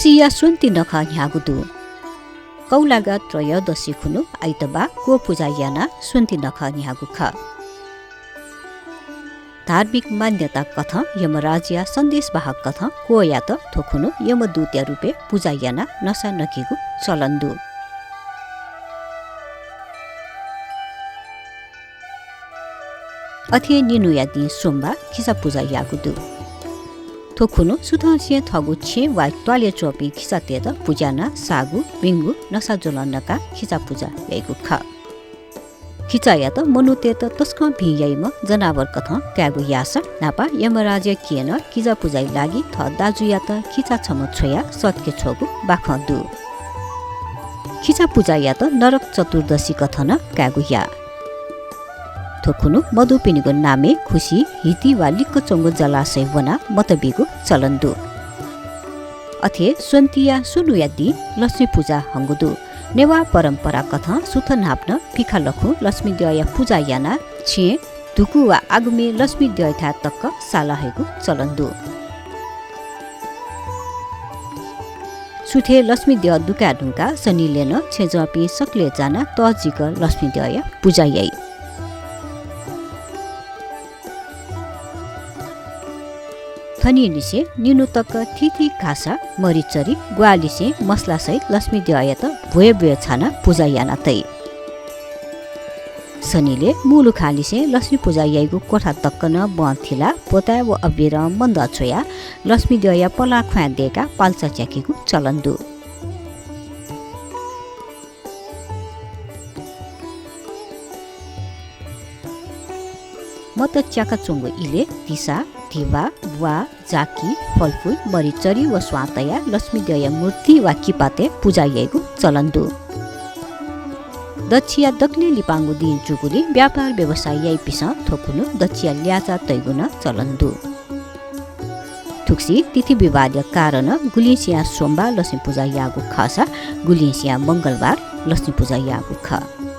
थुक्सिया सुन्ति नख ह्यागुदु कौलागा त्रयोदशी खुनु आइतबा को पूजा याना सुन्ति नख ह्यागुख धार्मिक मान्यता कथ यमराजिया सन्देशवाहक कथ को या त थोखुनु यमदूत्या रूपे पूजा याना नसा नकिगु चलन्दु अथे निनु यादि सोमबा खिसा पूजा यागुदु थोखुनु सुथासिया थगु छे वा ट्वाले चोपी खिसा तेद पूजाना सागु बिंगु नसा जोलनका खिसा पूजा यागु ख खिचा या त मनुते त तस्क भियाइम जनावर कथ क्यागु यास नापा यमराज्य किएन खिजा पूजाइ लागि थ दाजु या त खिचा छम छोया सत्के छोगु बाखदु खिचा पूजा या त नरक चतुर्दशी कथन क्यागु या थोखुनु मधुपिनीको नामे खुसी हिति वा लिक्क चंगु जलाशय वना मतबिगु चलन्दु अथे सुन्तिया सुनुयादि लक्ष्मी पूजा हंगुदु नेवा परम्परा कथा सुथ नाप्न फिखा लखु लक्ष्मी दया पूजा याना छे धुकु वा आगुमे लक्ष्मी दया तक्क सालाहेगु चलन्दु सुथे लक्ष्मी दया दुका ढुंका सनीलेन छेजपी सकले जाना तजिक लक्ष्मी दया पूजा याई थनी निसे निनु तक थिथि घासा मरिचरी ग्वालिसे मसला सहित लक्ष्मी दया त भुए भुए छाना पूजा याना तै सनीले मुलु खालिसे लक्ष्मी पूजा याइगु कोठा तक्क न बन्थिला पोता व अबिर मन्द छोया लक्ष्मी दया पला ख्वा देका पाल्चा च्याकीगु चलन्दु मत च्याका चोंगु इले दिसा दिवा वा जाकी फलफुल मरिचरी व स्वातया लक्ष्मी दया मूर्ति वा किपाते पूजा याइगु चलन्दु दक्षिया दक्ले लिपाङ्गु दिन जुगुली व्यापार व्यवसाय याइ पिस थोकुनु दक्षिया ल्याचा तैगुन चलन्दु थुक्सी तिथि विवाद कारण गुलिसिया सोमबार लक्ष्मी पूजा यागु खसा गुलिसिया मंगलबार लक्ष्मी पूजा यागु ख